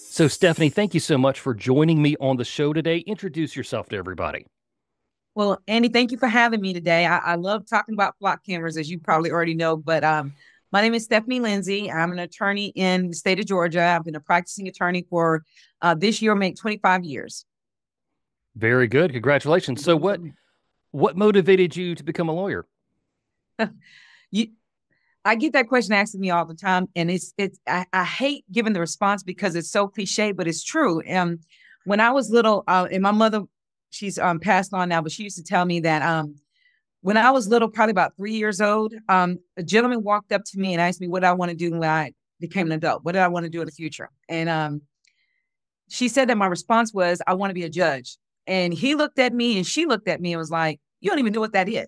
So, Stephanie, thank you so much for joining me on the show today. Introduce yourself to everybody. Well, Andy, thank you for having me today. I love talking about flock cameras, as you probably already know. But my name is Stephanie Lindsey. I'm an attorney in the state of Georgia. I've been a practicing attorney for this year, make 25 years. Very good. Congratulations. So, what motivated you to become a lawyer? you, I get that question asked of me all the time, and I hate giving the response because it's so cliche, but it's true. When I was little, and my mother, she's passed on now, but she used to tell me that when I was little, probably about 3 years old, a gentleman walked up to me and asked me what I want to do when I became an adult. What did I want to do in the future? And she said that my response was, I want to be a judge. And he looked at me and she looked at me and was like, you don't even know what that is.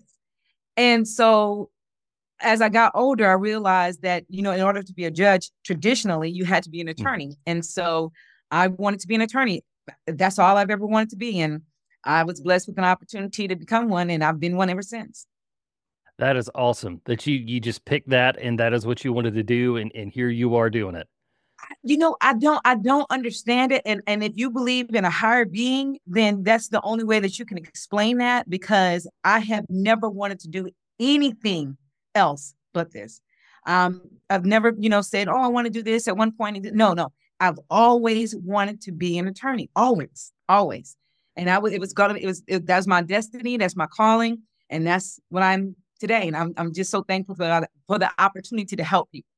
And so as I got older, I realized that, in order to be a judge, traditionally, you had to be an attorney. And so I wanted to be an attorney. That's all I've ever wanted to be. And I was blessed with an opportunity to become one, and I've been one ever since. That is awesome that you just picked that and that is what you wanted to do. And here you are doing it. I don't understand it. And if you believe in a higher being, then that's the only way that you can explain that, because I have never wanted to do anything else but this. I've never, said, oh, I want to do this at one point. No. I've always wanted to be an attorney. Always, always. And that was my destiny. That's my calling. And that's what I'm today. And I'm just so thankful for the opportunity to help people,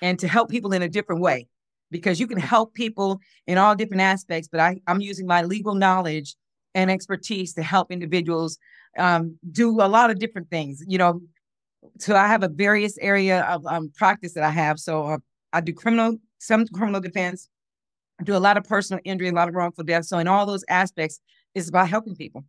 and to help people in a different way, because you can help people in all different aspects, but I'm using my legal knowledge and expertise to help individuals do a lot of different things, So I have a various area of practice that I have. So I do some criminal defense. I do a lot of personal injury, a lot of wrongful death. So in all those aspects, it's about helping people.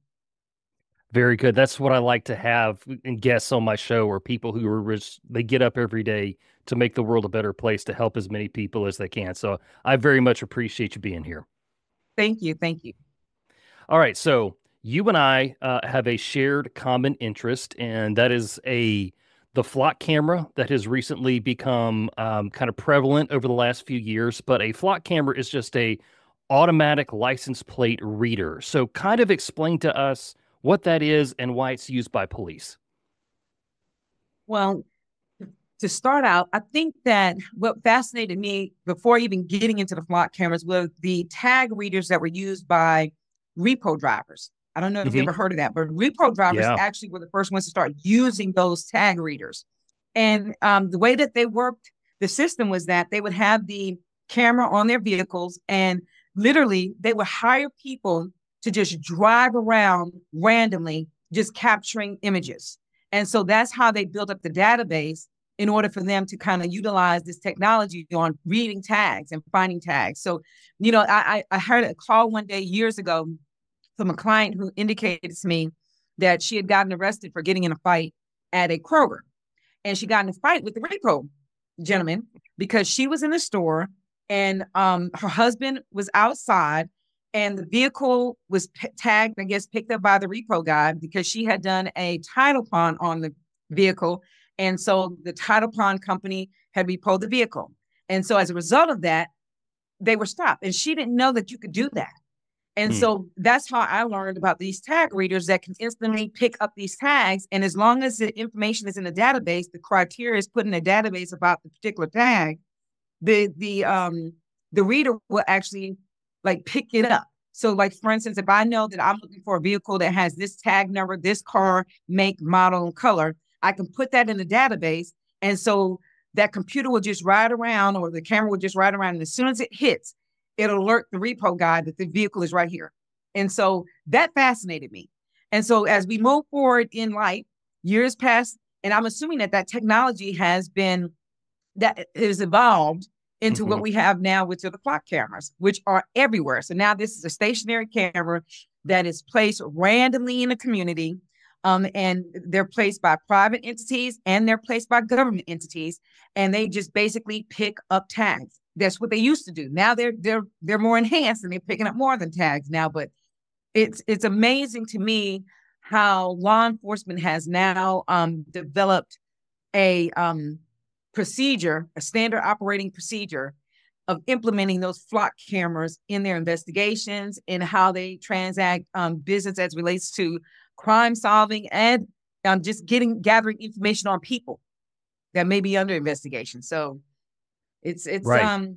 Very good. That's what I like to have and guests on my show, are people who they get up every day to make the world a better place, to help as many people as they can. So I very much appreciate you being here. Thank you. Thank you. All right. So you and I have a shared common interest, and that is the flock camera that has recently become kind of prevalent over the last few years. But a flock camera is just a automatic license plate reader. So kind of explain to us what that is and why it's used by police. Well, to start out, I think that what fascinated me before even getting into the flock cameras were the tag readers that were used by repo drivers. I don't know if you ever heard of that, but repo drivers actually were the first ones to start using those tag readers. And the way that they worked, the system was that they would have the camera on their vehicles, and literally they would hire people to just drive around randomly, just capturing images. And so that's how they built up the database in order for them to kind of utilize this technology on reading tags and finding tags. So, I heard a call one day years ago from a client who indicated to me that she had gotten arrested for getting in a fight at a Kroger. And she got in a fight with the repo gentleman because she was in the store, and her husband was outside, and the vehicle was tagged, I guess, picked up by the repo guy because she had done a title pawn on the vehicle. And so the title pawn company had repoed the vehicle. And so as a result of that, they were stopped. And she didn't know that you could do that. And so that's how I learned about these tag readers that can instantly pick up these tags. And as long as the information is in the database, the criteria is put in a database about the particular tag, the reader will actually pick it up. So for instance, if I know that I'm looking for a vehicle that has this tag number, this car, make, model, and color, I can put that in the database. And so that computer will just ride around, or the camera will just ride around. And as soon as it hits, it'll alert the repo guy that the vehicle is right here. And so that fascinated me. And so as we move forward in life, years pass, and I'm assuming that technology has evolved into what we have now, which are the flock cameras, which are everywhere. So now this is a stationary camera that is placed randomly in a community. And they're placed by private entities and they're placed by government entities. And they just basically pick up tags. That's what they used to do. Now they're more enhanced and they're picking up more than tags now. But it's amazing to me how law enforcement has now developed a procedure, a standard operating procedure of implementing those flock cameras in their investigations and how they transact business as relates to crime solving and just gathering information on people that may be under investigation. So it's Right.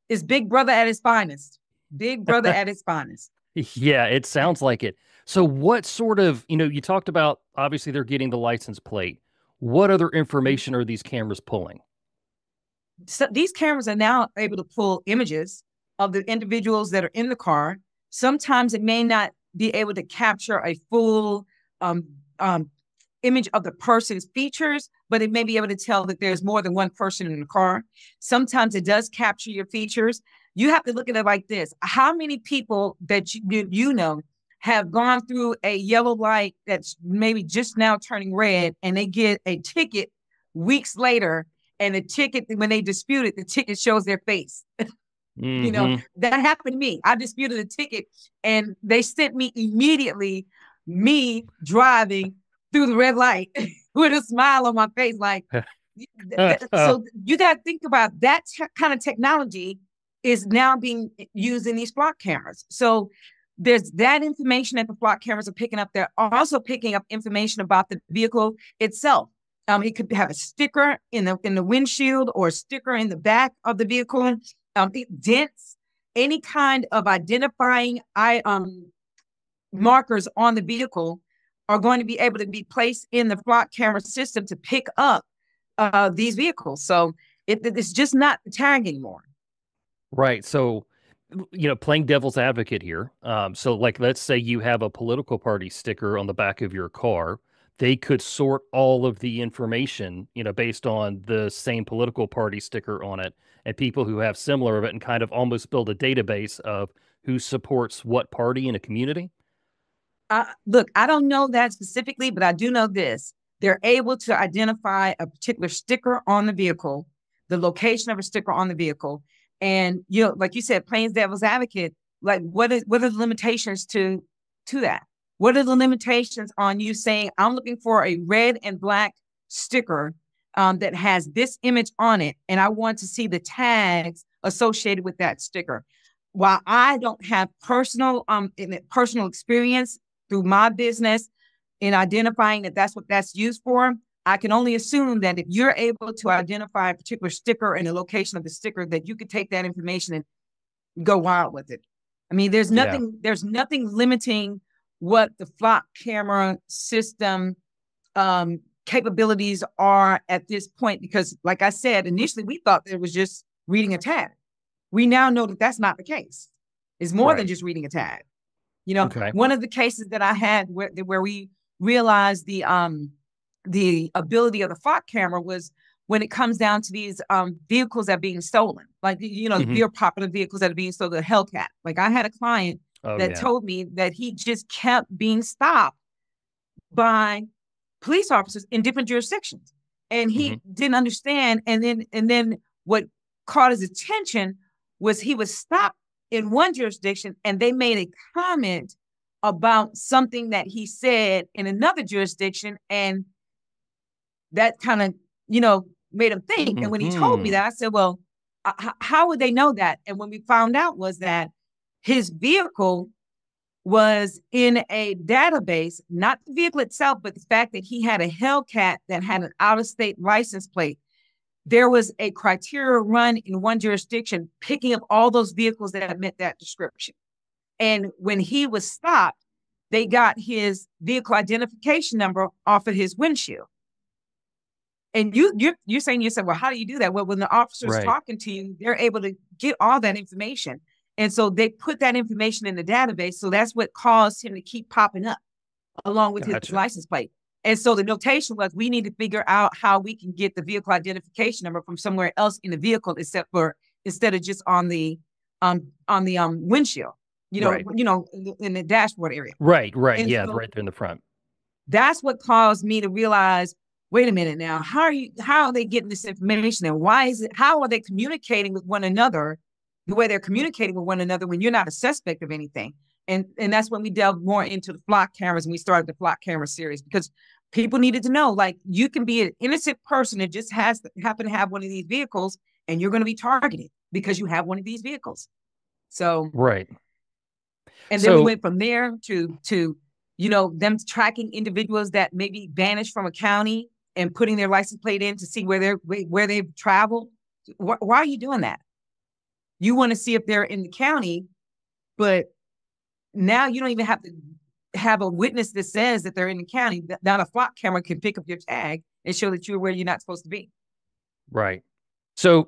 it's Big Brother at its finest. Big Brother at its finest. Yeah, it sounds like it. So what sort of, you talked about obviously they're getting the license plate. What other information are these cameras pulling? So these cameras are now able to pull images of the individuals that are in the car. Sometimes it may not be able to capture a full um, um, image of the person's features, but it may be able to tell that there's more than one person in the car. Sometimes it does capture your features. You have to look at it like this. How many people that you know have gone through a yellow light that's maybe just now turning red and they get a ticket weeks later, and the ticket, when they dispute it, the ticket shows their face? Mm-hmm. That happened to me. I disputed a ticket and they sent me immediately me driving through the red light with a smile on my face. Like, so you got to think about that kind of technology is now being used in these flock cameras. So there's that information that the flock cameras are picking up. They're also picking up information about the vehicle itself. It could have a sticker in the windshield or a sticker in the back of the vehicle. Dents, any kind of identifying markers on the vehicle are going to be able to be placed in the flock camera system to pick up these vehicles. So it's just not the tag anymore. Right. So, playing devil's advocate here. So like, let's say you have a political party sticker on the back of your car. They could sort all of the information, based on the same political party sticker on it and people who have similar of it and kind of almost build a database of who supports what party in a community. Look, I don't know that specifically, but I do know this. They're able to identify a particular sticker on the vehicle, the location of a sticker on the vehicle. And, like you said, playing devil's advocate, like what are the limitations to that? What are the limitations on you saying, I'm looking for a red and black sticker that has this image on it, and I want to see the tags associated with that sticker? While I don't have personal experience through my business in identifying that that's what that's used for, I can only assume that if you're able to identify a particular sticker and the location of the sticker, that you could take that information and go wild with it. I mean, there's nothing limiting what the flock camera system capabilities are at this point, because like I said, initially we thought it was just reading a tag. We now know that that's not the case. It's more than just reading a tag. Okay. One of the cases that I had where we realized the ability of the flock camera was when it comes down to these vehicles that are being stolen, like, real popular vehicles that are being stolen, the Hellcat. Like, I had a client told me that he just kept being stopped by police officers in different jurisdictions, and he didn't understand. And then what caught his attention was he was stopped in one jurisdiction, and they made a comment about something that he said in another jurisdiction, and that kind of, made him think. And when he told me that, I said, well, how would they know that? And when we found out was that his vehicle was in a database, not the vehicle itself, but the fact that he had a Hellcat that had an out-of-state license plate. There was a criteria run in one jurisdiction picking up all those vehicles that met that description. And when he was stopped, they got his vehicle identification number off of his windshield. And you're saying to yourself, well, how do you do that? Well, when the officer's talking to you, they're able to get all that information. And so they put that information in the database. So that's what caused him to keep popping up along with his license plate. And so the notation was, we need to figure out how we can get the vehicle identification number from somewhere else in the vehicle, instead of just on the windshield, in the dashboard area. Right. And yeah, so right there in the front. That's what caused me to realize, wait a minute now, how are they getting this information, and how are they communicating with one another the way they're communicating with one another when you're not a suspect of anything? And that's when we delved more into the flock cameras, and we started the flock camera series, because People needed to know, like, you can be an innocent person that just happen to have one of these vehicles, and you're going to be targeted because you have one of these vehicles. So, right. and then we So went from there to them tracking individuals that maybe vanished from a county and putting their license plate in to see where they've traveled. Why are you doing that? You want to see if they're in the county, but now you don't even have to have a witness that says that they're in the county. Now the flock camera can pick up your tag and show that you're where you're not supposed to be. right. So,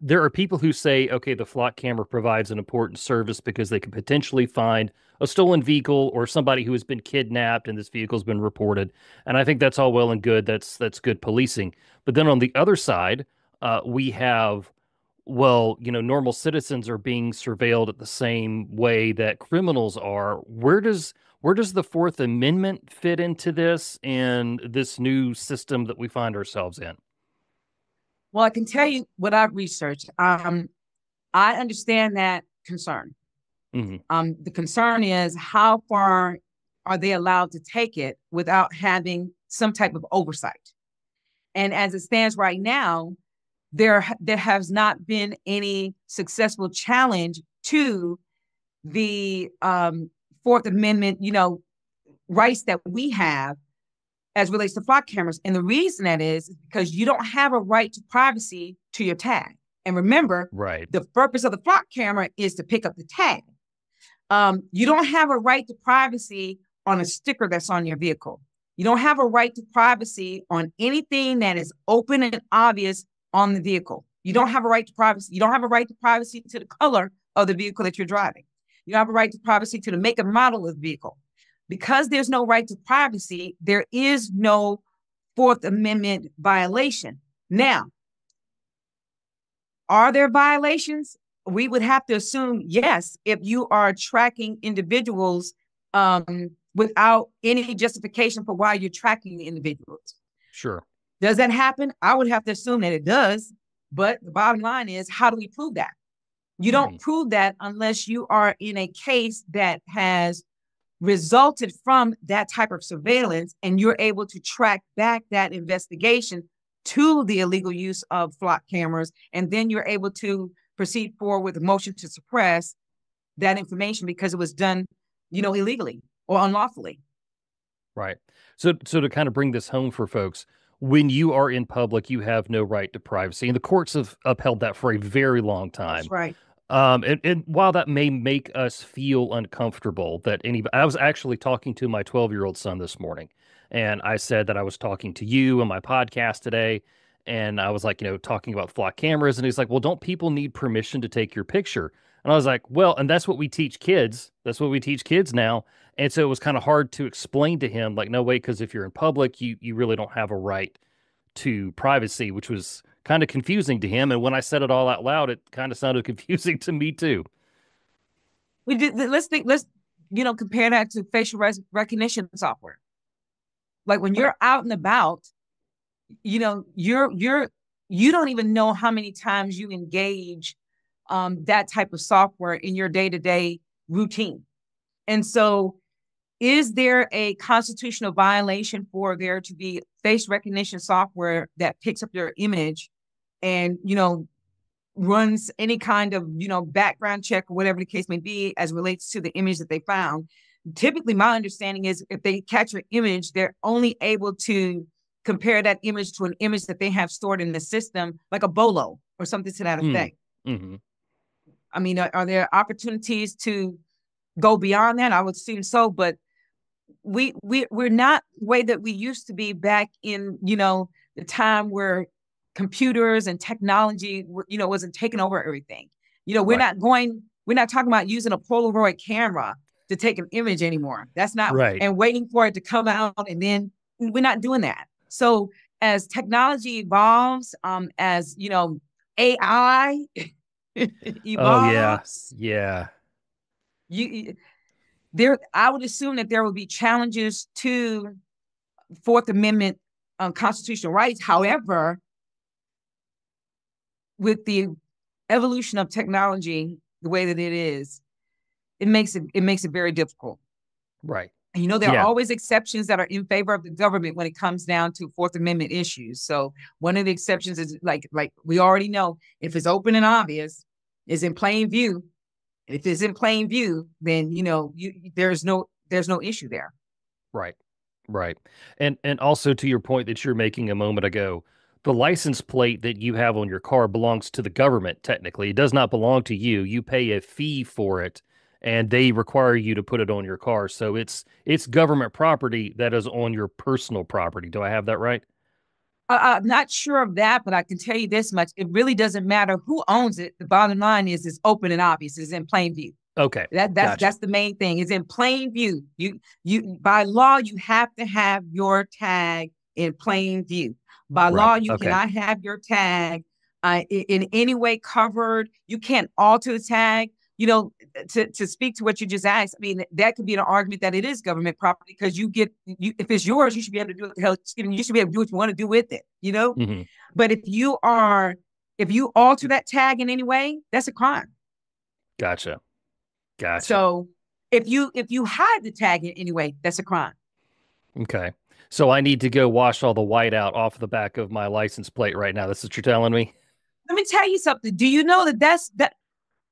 there are people who say, okay, the flock camera provides an important service because they can potentially find a stolen vehicle or somebody who has been kidnapped and this vehicle's been reported. And I think that's all well and good. That's good policing. But then on the other side, we have, well, normal citizens are being surveilled at the same way that criminals are. Where does the Fourth Amendment fit into this and this new system that we find ourselves in? Well, I can tell you what I've researched. I understand that concern. Hmm. The concern is, how far are they allowed to take it without having some type of oversight? And as it stands right now, there has not been any successful challenge to the Fourth Amendment, rights that we have as relates to flock cameras. And the reason that is because you don't have a right to privacy to your tag. And remember, Right. the purpose of the flock camera is to pick up the tag. You don't have a right to privacy on a sticker that's on your vehicle. You don't have a right to privacy on anything that is open and obvious on the vehicle. You don't have a right to privacy. You don't have a right to privacy to the color of the vehicle that you're driving. You don't have a right to privacy to the make and model of the vehicle. Because there's no right to privacy, there is no Fourth Amendment violation. Now, are there violations? We would have to assume yes, if you are tracking individuals without any justification for why you're tracking the individuals. Sure. Does that happen? I would have to assume that it does. But the bottom line is, how do we prove that? You don't prove that unless you are in a case that has resulted from that type of surveillance and you're able to track back that investigation to the illegal use of flock cameras. And then you're able to proceed forward with a motion to suppress that information because it was done, illegally or unlawfully. Right. So to kind of bring this home for folks, when you are in public, you have no right to privacy. And the courts have upheld that for a very long time. That's right. And while that may make us feel uncomfortable, I was actually talking to my 12-year-old son this morning, and I said that I was talking to you on my podcast today, and I was like, talking about flock cameras, and he's like, well, don't people need permission to take your picture? And I was like, well, and that's what we teach kids. That's what we teach kids now. And so it was kind of hard to explain to him, like, no way, because if you're in public, you really don't have a right to privacy, which was kind of confusing to him. And when I said it all out loud, it kind of sounded confusing to me too. We did. Let's compare that to facial recognition software. Like when you're out and about, you don't even know how many times you engage that type of software in your day-to-day routine. And so is there a constitutional violation for there to be face recognition software that picks up your image and, runs any kind of, background check or whatever the case may be as relates to the image that they found? Typically, my understanding is if they catch your image, they're only able to compare that image to an image that they have stored in the system, like a BOLO or something to that effect. Mm-hmm. I mean, are there opportunities to go beyond that? I would assume so, but we're not the way that we used to be back in, the time where computers and technology, wasn't taking over everything. We're not talking about using a Polaroid camera to take an image anymore. That's not right. And waiting for it to come out, and then we're not doing that. So as technology evolves, as AI evolves, Oh yeah. I would assume that there will be challenges to Fourth Amendment constitutional rights. However, with the evolution of technology the way that it is, it makes it very difficult. Right. And, there are Yeah. always exceptions that are in favor of the government when it comes down to Fourth Amendment issues. So one of the exceptions is like we already know, if it's open and obvious, is in plain view. If it's in plain view, then there's no issue there. Right. Right. And also to your point that you're making a moment ago, the license plate that you have on your car belongs to the government technically. It does not belong to you. You pay a fee for it and they require you to put it on your car. So it's government property that is on your personal property. Do I have that right? I'm not sure of that, but I can tell you this much. It really doesn't matter who owns it. The bottom line is it's open and obvious. It's in plain view. Okay. That's the main thing. It's in plain view. You by law, you have to have your tag in plain view. By law, you cannot have your tag in any way covered. You can't alter the tag. To speak to what you just asked, I mean, that could be an argument that it is government property because if it's yours, you should be able to do what the hell, you should be able to do what you want to do with it, Mm-hmm. But if you alter that tag in any way, that's a crime. Gotcha. So if you hide the tag in any way, that's a crime. Okay. So I need to go wash all the white out off the back of my license plate right now. That's what you're telling me? Let me tell you something. Do you know that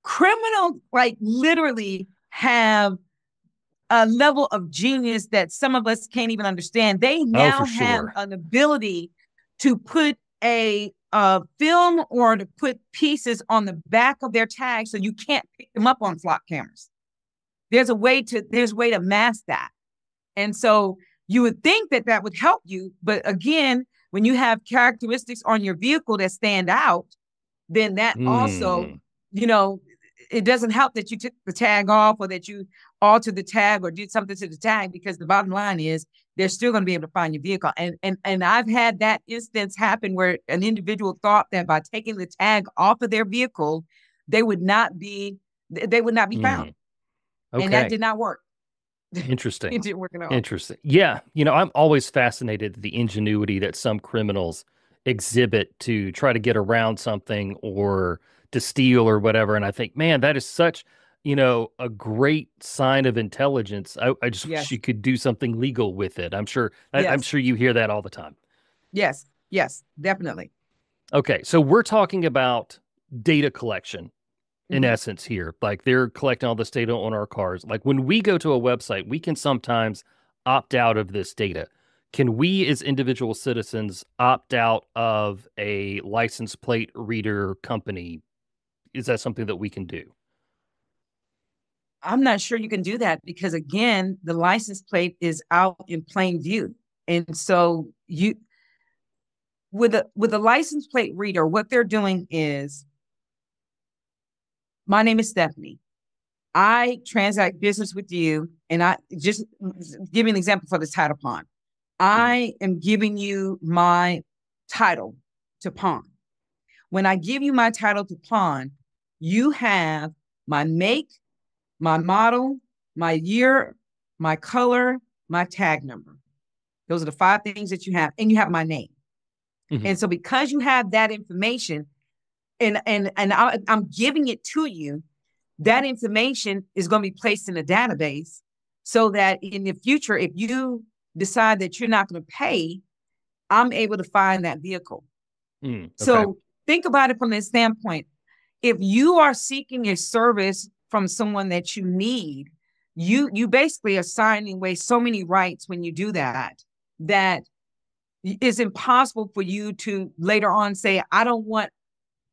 criminals literally have a level of genius that some of us can't even understand? They now have an ability to put a film or to put pieces on the back of their tag so you can't pick them up on flock cameras. There's a way to mask that. And so you would think that would help you. But again, when you have characteristics on your vehicle that stand out, then that also, it doesn't help that you took the tag off or that you altered the tag or did something to the tag, because the bottom line is they're still going to be able to find your vehicle. And I've had that instance happen where an individual thought that by taking the tag off of their vehicle, they would not be found. Okay. And that did not work. Interesting. It didn't work at all. Interesting. Yeah. I'm always fascinated at the ingenuity that some criminals exhibit to try to get around something or to steal or whatever. And I think, man, that is such, a great sign of intelligence. I just wish you could do something legal with it. I'm sure you hear that all the time. Yes, definitely. Okay. So we're talking about data collection in essence here. Like they're collecting all this data on our cars. Like when we go to a website, we can sometimes opt out of this data. Can we as individual citizens opt out of a license plate reader company? Is that something that we can do? I'm not sure you can do that because, again, the license plate is out in plain view. And so with a license plate reader, what they're doing is, my name is Stephanie. I transact business with you, and I just give you an example for the title pawn. I am giving you my title to pawn. When I give you my title to pawn, you have my make, my model, my year, my color, my tag number. Those are the 5 things that you have, and you have my name. And so because you have that information, and I'm giving it to you, that information is going to be placed in a database so that in the future, if you decide that you're not going to pay, I'm able to find that vehicle. Okay. So think about it from this standpoint. If you are seeking a service from someone that you need, you basically are signing away so many rights when you do that it's impossible for you to later on say, I don't want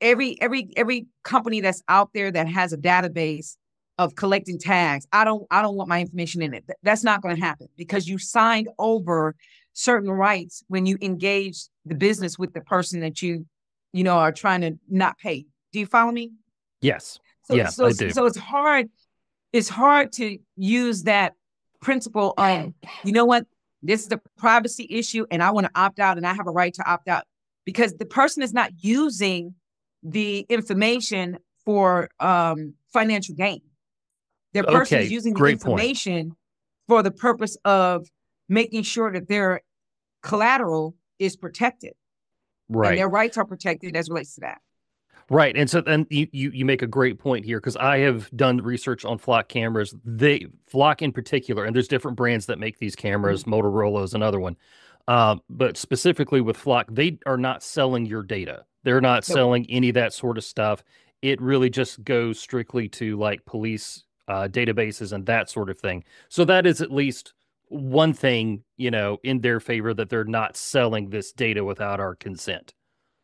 every company that's out there that has a database of collecting tags. I don't want my information in it. That's not going to happen because you signed over certain rights when you engage the business with the person that you are trying to not pay. Do you follow me? Yes. I do. So it's hard to use that principle of, you know what, this is a privacy issue and I want to opt out and I have a right to opt out, because the person is not using the information for financial gain. Their person is using the information for the purpose of making sure that their collateral is protected. Right. And their rights are protected as relates to that. Right. And so then you make a great point here because I have done research on flock cameras. Flock in particular, and there's different brands that make these cameras. Mhm. Motorola is another one. But specifically with Flock, they are not selling your data. They're not Nope, selling any of that sort of stuff. It really just goes strictly to like police databases and that sort of thing. So that is at least one thing, in their favor that they're not selling this data without our consent.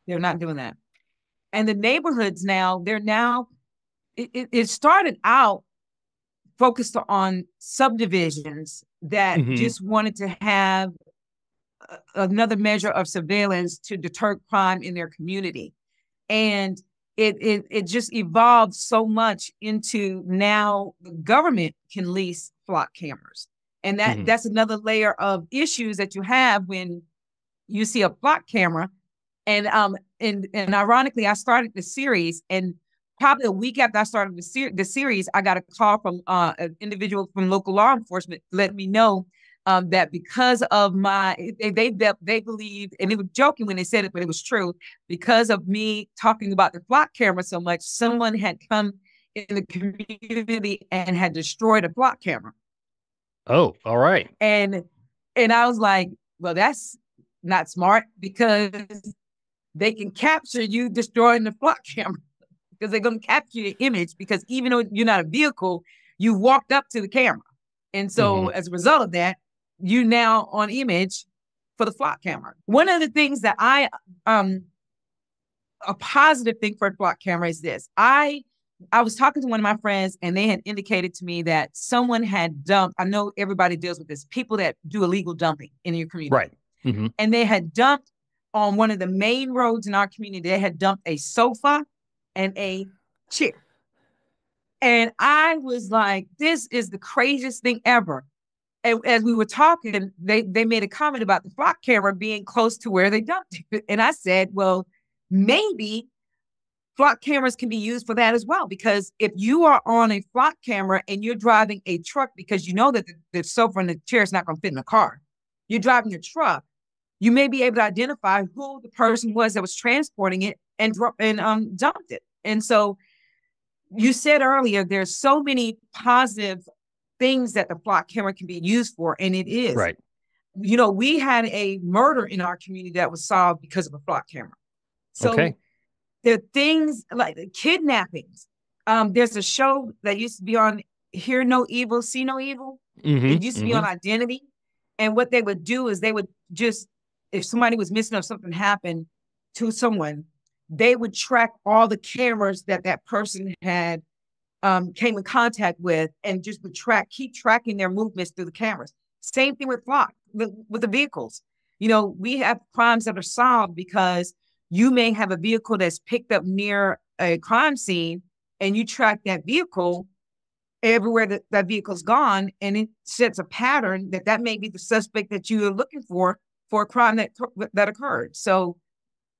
they're not doing that. And the neighborhoods now, it started out focused on subdivisions that Hmm. just wanted to have another measure of surveillance to deter crime in their community. And it just evolved so much into now the government can lease flock cameras. And Hmm. that's another layer of issues that you have when you see a flock camera. And ironically, I started the series, and probably a week after I started the series, I got a call from an individual from local law enforcement letting me know that because of they believed, and they were joking when they said it, but it was true, because of me talking about the flock camera so much, someone had come in the community and had destroyed a flock camera. Oh, all right. And I was like, well, that's not smart because they can capture you destroying the flock camera because they're going to capture your image because even though you're not a vehicle, you walked up to the camera. And so Hmm. as a result of that, you now on image for the flock camera. One of the things that a positive thing for a flock camera is this. I was talking to one of my friends and they had indicated to me that someone had dumped, I know everybody deals with this, people that do illegal dumping in your Right. community. Hmm. And they had dumped on one of the main roads in our community. They had dumped a sofa and a chair. And I was like, this is the craziest thing ever. And as we were talking, they made a comment about the flock camera being close to where they dumped it. And I said, well, maybe flock cameras can be used for that as well. Because if you are on a flock camera and you're driving a truck because you know that the sofa and the chair is not going to fit in the car, you're driving a truck, you may be able to identify who the person was that was transporting it and dumped it. And so you said earlier, there's so many positive things that the flock camera can be used for, and it is. Right. We had a murder in our community that was solved because of a flock camera. So Okay. there are things like kidnappings. There's a show that used to be on Hear No Evil, See No Evil. Hmm. It used to be Hmm. on Identity. And what they would do is they would just, if somebody was missing or something happened to someone, they would track all the cameras that that person had came in contact with and just would keep tracking their movements through the cameras. Same thing with flock, with the vehicles. We have crimes that are solved because you may have a vehicle that's picked up near a crime scene and you track that vehicle everywhere that vehicle's gone, and it sets a pattern that may be the suspect that you are looking for a crime that occurred. So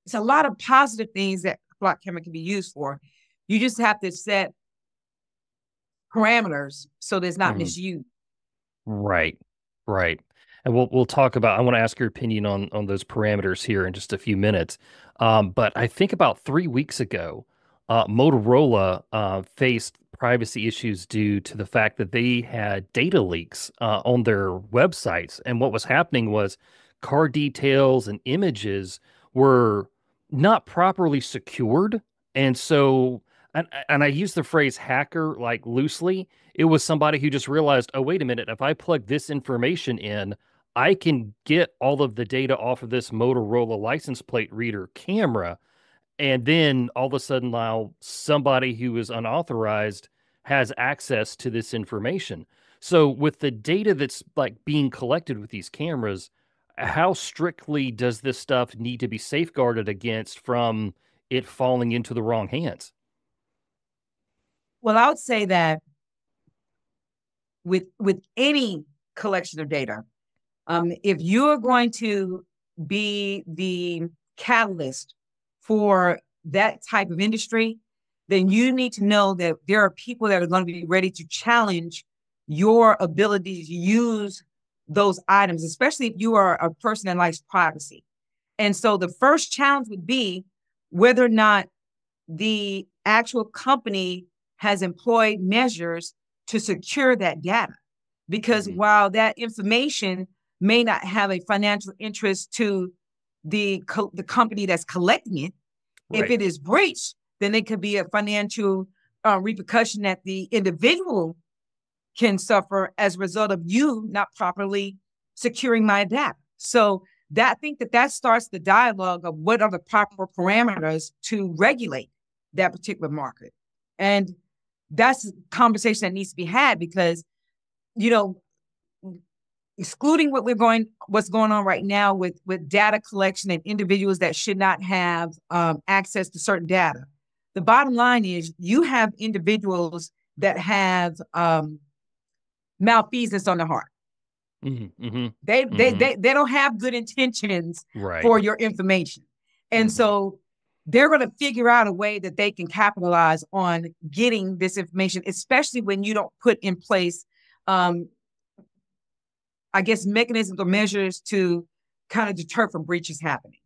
it's a lot of positive things that flock camera can be used for. You just have to set parameters so there's not Hmm. misuse. Right. Right. And we'll talk about, I want to ask your opinion on those parameters here in just a few minutes. But I think about 3 weeks ago, Motorola faced privacy issues due to the fact that they had data leaks on their websites. And what was happening was car details and images were not properly secured. And so, and I use the phrase hacker like loosely. It was somebody who just realized, oh, wait a minute, if I plug this information in, I can get all of the data off of this Motorola license plate reader camera. And then all of a sudden, now somebody who is unauthorized has access to this information. So, with the data that's like being collected with these cameras, how strictly does this stuff need to be safeguarded against from it falling into the wrong hands? Well, I would say that with any collection of data, if you're going to be the catalyst for that type of industry, then you need to know that there are people that are going to be ready to challenge your ability to use those items, especially if you are a person that likes privacy. And so the first challenge would be whether or not the actual company has employed measures to secure that data. Because while that information may not have a financial interest to the company that's collecting it, if it is breached, then it could be a financial repercussion that the individual can suffer as a result of you not properly securing my data. So I think that starts the dialogue of what are the proper parameters to regulate that particular market. And that's a conversation that needs to be had because, excluding what's going on right now with data collection and individuals that should not have access to certain data. The bottom line is you have individuals that have malfeasance on the heart. They don't have good intentions for your information. And so they're going to figure out a way that they can capitalize on getting this information, especially when you don't put in place mechanisms or measures to kind of deter from breaches happening.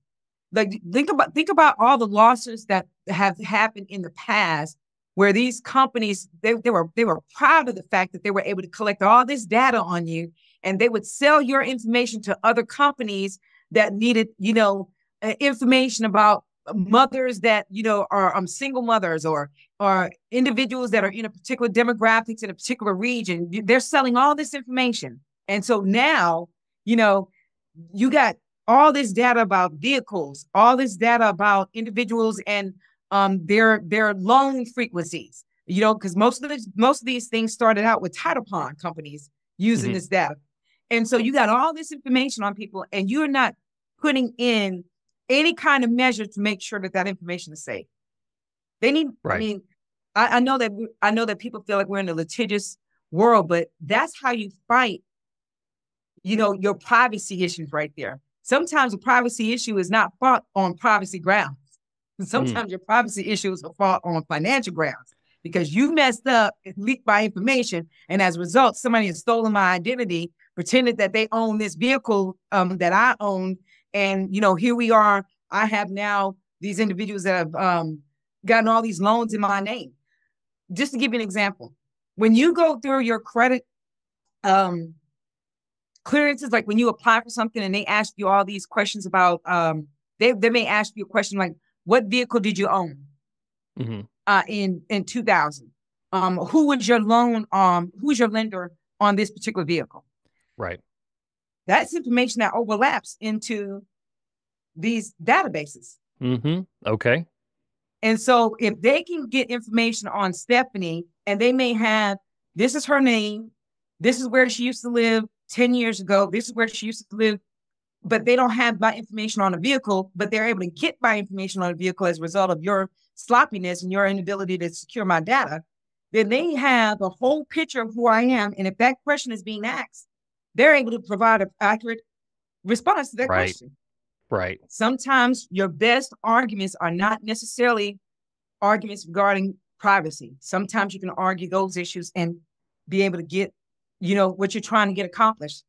Like think about all the losses that have happened in the past where these companies, they were proud of the fact that they were able to collect all this data on you, and they would sell your information to other companies that needed, information about mothers that, are single mothers or individuals that are in a particular demographics in a particular region. They're selling all this information. And so now, you got all this data about vehicles, all this data about individuals and their loan frequencies, because most of these things started out with title pond companies using this data. And so you got all this information on people and you're not putting in any kind of measure to make sure that information is safe. They need, I know that people feel like we're in a litigious world, but that's how you fight your privacy issues right there. Sometimes a privacy issue is not fought on privacy grounds. Sometimes your privacy issues are fought on financial grounds because you messed up and leaked my information. And as a result, somebody has stolen my identity, pretended that they own this vehicle that I own. And, here we are. I have now these individuals that have gotten all these loans in my name. Just to give you an example, when you go through your credit clearances, like when you apply for something and they ask you all these questions about, they may ask you a question like, what vehicle did you own in 2000? Who was your who's your lender on this particular vehicle? Right. That's information that overlaps into these databases. Okay. And so if they can get information on Stephanie and they may have, this is her name, this is where she used to live 10 years ago, this is where she used to live, but they don't have my information on a vehicle, but they're able to get my information on a vehicle as a result of your sloppiness and your inability to secure my data, then they have a whole picture of who I am. And if that question is being asked, they're able to provide an accurate response to that question. Right. Sometimes your best arguments are not necessarily arguments regarding privacy. Sometimes you can argue those issues and be able to get, what you're trying to get accomplished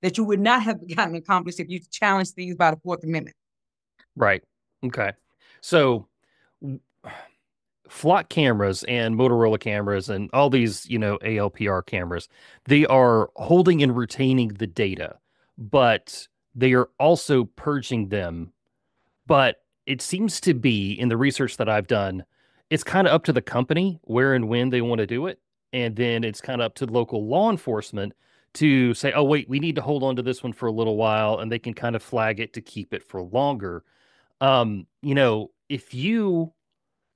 that you would not have gotten accomplished if you challenged these by the Fourth Amendment. Right. Okay. So flock cameras and Motorola cameras and all these, ALPR cameras, they are holding and retaining the data, but they are also purging them. But it seems to be, in the research that I've done, it's kind of up to the company where and when they want to do it. And then it's kind of up to local law enforcement to say, oh, wait, we need to hold on to this one for a little while, and they can kind of flag it to keep it for longer. If you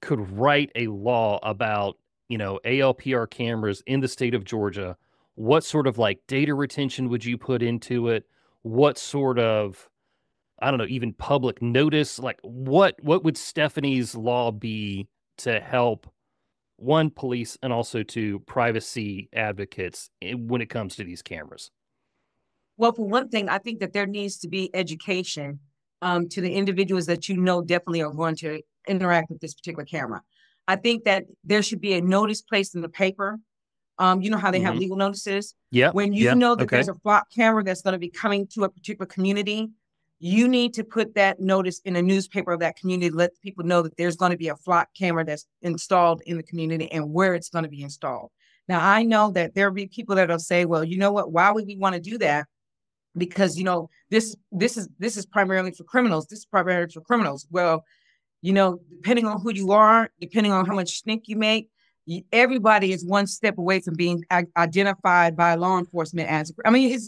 could write a law about, ALPR cameras in the state of Georgia, what sort of like data retention would you put into it? What sort of, I don't know, even public notice? Like what would Stephanie's law be to help one, police, and also to privacy advocates when it comes to these cameras? Well, for one thing, I think that there needs to be education to the individuals that definitely are going to interact with this particular camera. I think that there should be a notice placed in the paper. You know how they have legal notices? Yeah. When you know that there's a flock camera that's going to be coming to a particular community, you need to put that notice in a newspaper of that community, let people know that there's going to be a flock camera that's installed in the community and where it's going to be installed. Now, I know that there'll be people that'll say, well, you know what, why would we want to do that? Because, this is primarily for criminals. This is primarily for criminals. Well, depending on who you are, depending on how much stink you make, everybody is one step away from being identified by law enforcement as,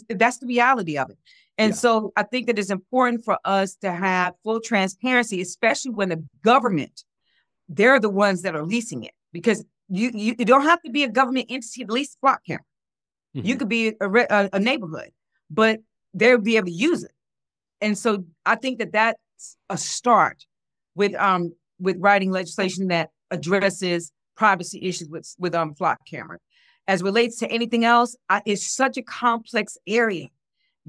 that's the reality of it. And so I think that it's important for us to have full transparency, especially when the government, they're the ones that are leasing it, because you don't have to be a government entity to lease a flock camera. Mm-hmm. You could be a neighborhood, but they'll be able to use it. And so I think that that's a start with writing legislation that addresses privacy issues with flock camera. As relates to anything else, it's such a complex area.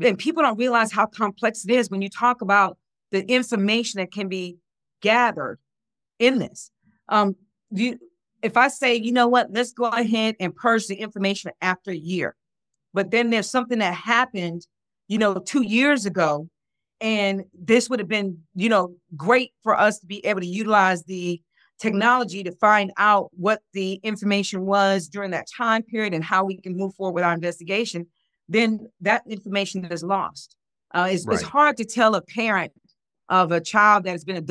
And people don't realize how complex it is when you talk about the information that can be gathered in this. If I say, you know what, let's go ahead and purge the information after a year, but then there's something that happened, 2 years ago, and this would have been, great for us to be able to utilize the technology to find out what the information was during that time period and how we can move forward with our investigation, then that information is lost. It's hard to tell a parent of a child that has been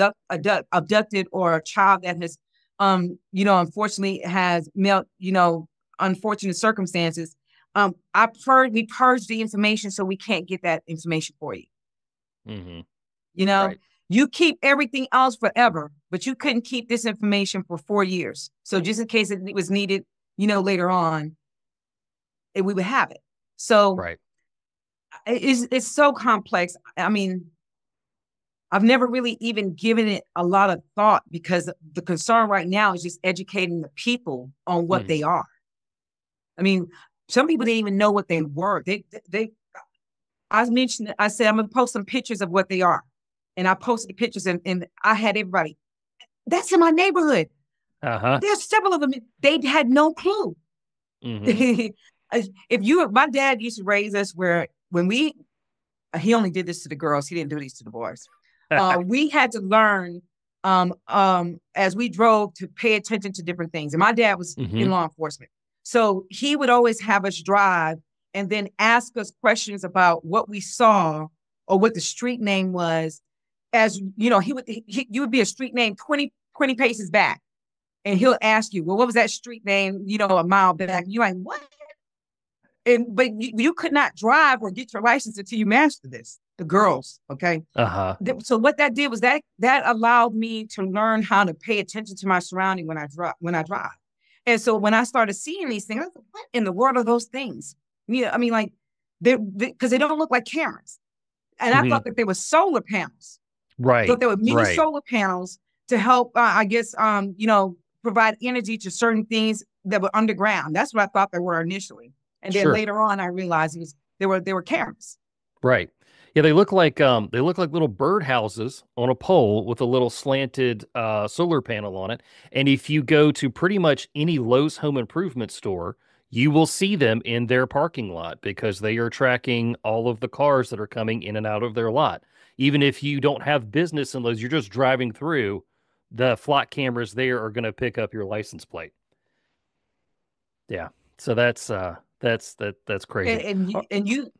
abducted, or a child that has, unfortunately has met, unfortunate circumstances. We purged the information, so we can't get that information for you. Mm-hmm. You keep everything else forever, but you couldn't keep this information for 4 years. So just in case it was needed, later on, we would have it. So it's so complex. I mean, I've never really even given it a lot of thought, because the concern right now is just educating the people on what they are. I mean, some people didn't even know what they were. I said, I'm going to post some pictures of what they are. And I posted the pictures, and I had everybody, that's in my neighborhood. There's several of them. They had no clue. Mm-hmm. My dad used to raise us where he only did this to the girls. He didn't do these to the boys. We had to learn as we drove to pay attention to different things. And my dad was in law enforcement. So he would always have us drive and then ask us questions about what we saw or what the street name was. As you would be a street name 20 paces back, and he'll ask you, well, what was that street name, a mile back? You're like, what? But you could not drive or get your license until you mastered this, the girls. Okay. So what that did was that allowed me to learn how to pay attention to my surrounding when I drive. And so when I started seeing these things, I was like, what in the world are those things? Because they don't look like cameras. And I thought that they were solar panels. Right. So there were mini solar panels to help, provide energy to certain things that were underground. That's what I thought they were initially. And then later on, I realized they were cameras. Right. Yeah, they look like little birdhouses on a pole with a little slanted solar panel on it. And if you go to pretty much any Lowe's home improvement store, you will see them in their parking lot, because they are tracking all of the cars that are coming in and out of their lot. Even if you don't have business in Lowe's, you're just driving through, the flock cameras there are going to pick up your license plate. Yeah. So that's crazy. And you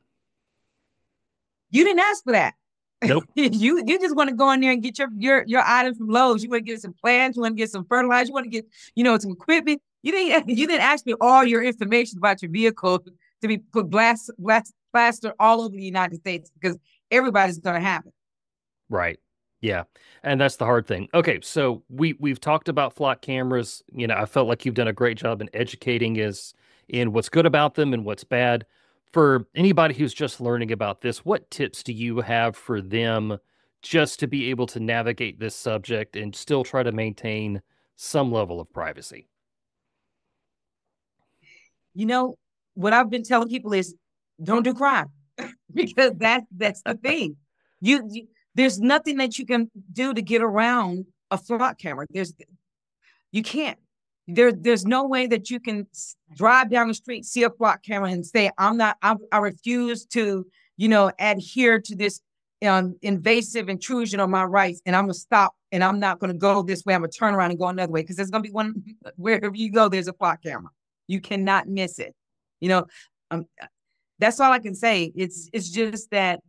didn't ask for that. Nope. you just want to go in there and get your items from Lowe's. You want to get some plants, you want to get some fertilizer, you want to get, some equipment. You didn't ask me all your information about your vehicle to be put plaster all over the United States, because everybody's going to have it. Right. Yeah. And that's the hard thing. Okay. So we've talked about flock cameras. I felt like you've done a great job in educating us in what's good about them and what's bad. For anybody who's just learning about this, what tips do you have for them just to be able to navigate this subject and still try to maintain some level of privacy? What I've been telling people is don't do crime, because that's the thing. There's nothing that you can do to get around a flock camera. You can't. There's no way that you can drive down the street, see a flock camera, and say, I refuse to, adhere to this invasive intrusion on my rights, and I'm gonna stop, and I'm not gonna go this way. I'm gonna turn around and go another way, because there's gonna be one wherever you go, there's a flock camera. You cannot miss it. You know, that's all I can say. It's just that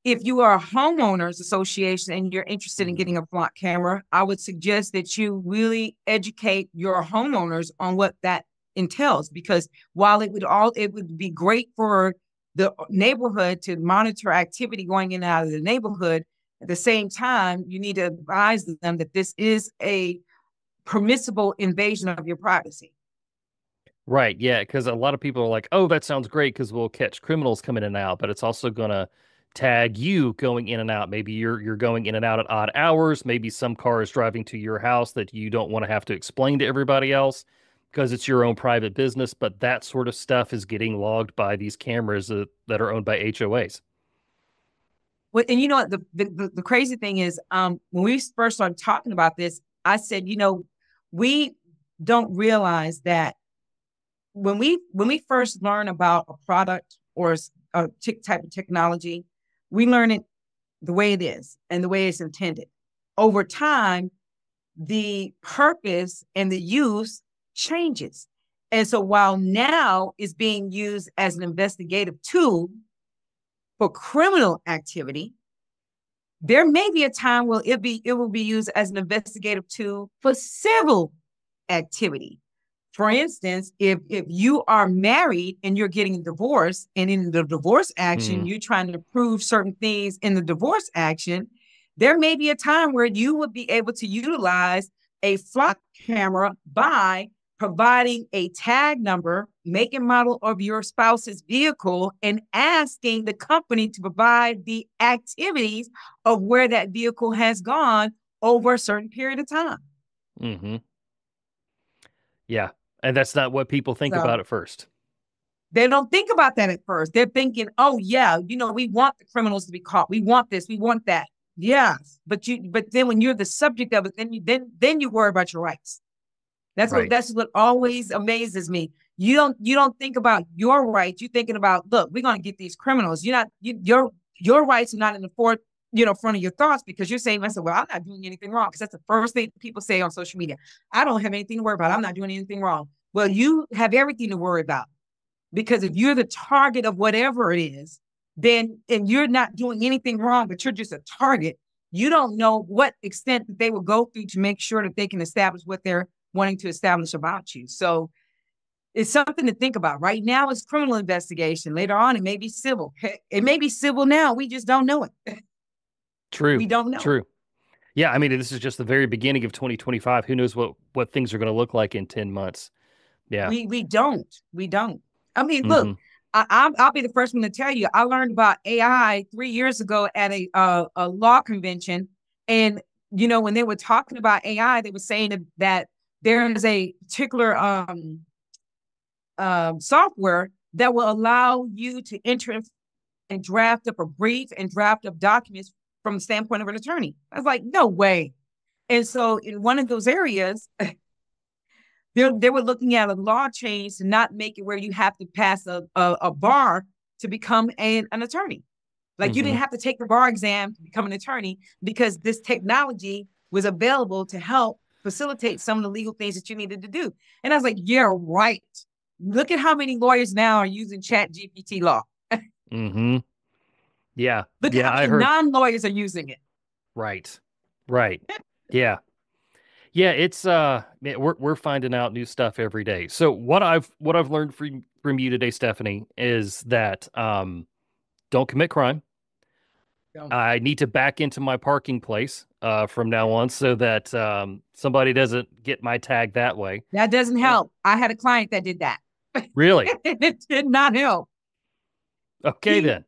if you are a homeowners association and you're interested in getting a flock camera, I would suggest that you really educate your homeowners on what that entails, because while it would be great for the neighborhood to monitor activity going in and out of the neighborhood, at the same time, you need to advise them that this is a permissible invasion of your privacy. Right. Yeah. Because a lot of people are like, oh, that sounds great because we'll catch criminals coming in and out, but it's also going to tag you going in and out. Maybe you're going in and out at odd hours. Maybe some car is driving to your house that you don't want to have to explain to everybody else because it's your own private business. But that sort of stuff is getting logged by these cameras that are owned by HOAs. Well, and you know what, the crazy thing is, when we first started talking about this, I said, we don't realize that when we first learn about a product or a type of technology, we learn it the way it is and the way it's intended. Over time, the purpose and the use changes. And so while now is being used as an investigative tool for criminal activity, there may be a time where it will be used as an investigative tool for civil activity. For instance, if you are married and you're getting a divorce, and in the divorce action, you're trying to prove certain things in the divorce action, there may be a time where you would be able to utilize a flock camera by providing a tag number, make and model of your spouse's vehicle, and asking the company to provide the activities of where that vehicle has gone over a certain period of time. Mm-hmm. Yeah. And that's not what people think about at first. They don't think about that at first. They're thinking, oh yeah, we want the criminals to be caught. We want this, we want that. Yes. But then when you're the subject of it, then you worry about your rights. That's what always amazes me. You don't think about your rights. You're thinking about, look, we're gonna get these criminals. Your rights are not in the front of your thoughts, because you're saying, well, I'm not doing anything wrong. Because that's the first thing people say on social media. I don't have anything to worry about. I'm not doing anything wrong. Well, you have everything to worry about, because if you're the target of whatever it is, and you're not doing anything wrong, but you're just a target, you don't know what extent that they will go through to make sure that they can establish what they're wanting to establish about you. So it's something to think about. Right now, it's criminal investigation. Later on, it may be civil. It may be civil now. We just don't know it. True. We don't know. True. Yeah, I mean, this is just the very beginning of 2025. Who knows what things are going to look like in 10 months? Yeah. We don't. I mean, look, I'll be the first one to tell you, I learned about AI 3 years ago at a law convention. And, when they were talking about AI, they were saying that there is a particular software that will allow you to enter and draft up a brief and draft up documents from the standpoint of an attorney. I was like, no way. And so in one of those areas, they were looking at a law change to not make it where you have to pass a bar to become an attorney. Like you didn't have to take the bar exam to become an attorney, because this technology was available to help facilitate some of the legal things that you needed to do. And I was like, yeah, right. Look at how many lawyers now are using ChatGPT law. Yeah. Look at how many non-lawyers are using it. Right. Yeah. Yeah, it's we're finding out new stuff every day. So what I've learned from you today, Stephanie, is that don't commit crime. I need to back into my parking place from now on, so that somebody doesn't get my tag that way. That doesn't help. I had a client that did that. Really? It did not help. Okay, then.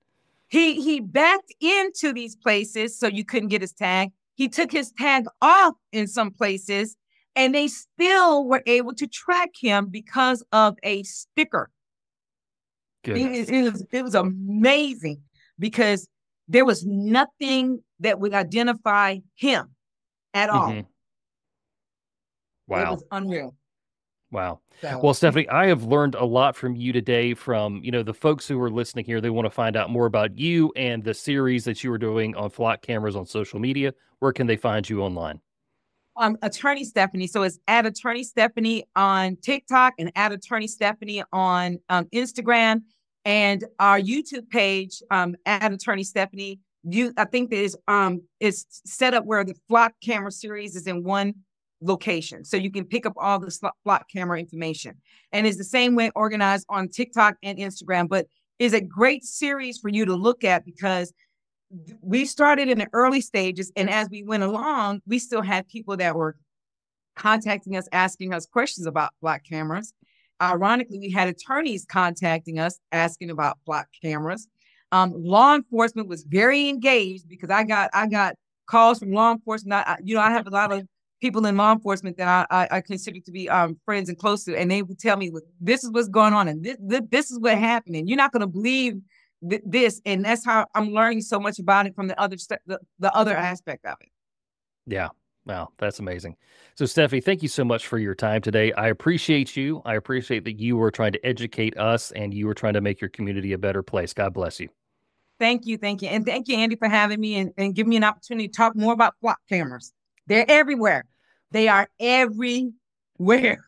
He backed into these places so you couldn't get his tag. He took his tag off in some places, and they still were able to track him because of a sticker. It was amazing, because there was nothing that would identify him at all. Wow. It was unreal. Wow. So Well, Stephanie, I have learned a lot from you today from, the folks who are listening here. They want to find out more about you and the series that you are doing on flock cameras on social media. Where can they find you online? Attorney Stephanie. So it's at Attorney Stephanie on TikTok and at Attorney Stephanie on Instagram, and our YouTube page at Attorney Stephanie. I think that is set up where the flock camera series is in one location, so you can pick up all the flock camera information, and it's the same way organized on TikTok and Instagram. But is a great series for you to look at because we started in the early stages, and as we went along, we still had people that were contacting us, asking us questions about flock cameras. Ironically, we had attorneys contacting us, asking about flock cameras. Law enforcement was very engaged because I got calls from law enforcement. I have a lot of people in law enforcement that I consider to be friends and close to, and they would tell me, this is what's going on, and this is what happened, and you're not going to believe this. And that's how I'm learning so much about it from the other aspect of it. Yeah. Wow. That's amazing. So, Stephanie, thank you so much for your time today. I appreciate you. I appreciate that you were trying to educate us and you were trying to make your community a better place. God bless you. Thank you. Thank you. And thank you, Andy, for having me and giving me an opportunity to talk more about flock cameras. They're everywhere. They are everywhere.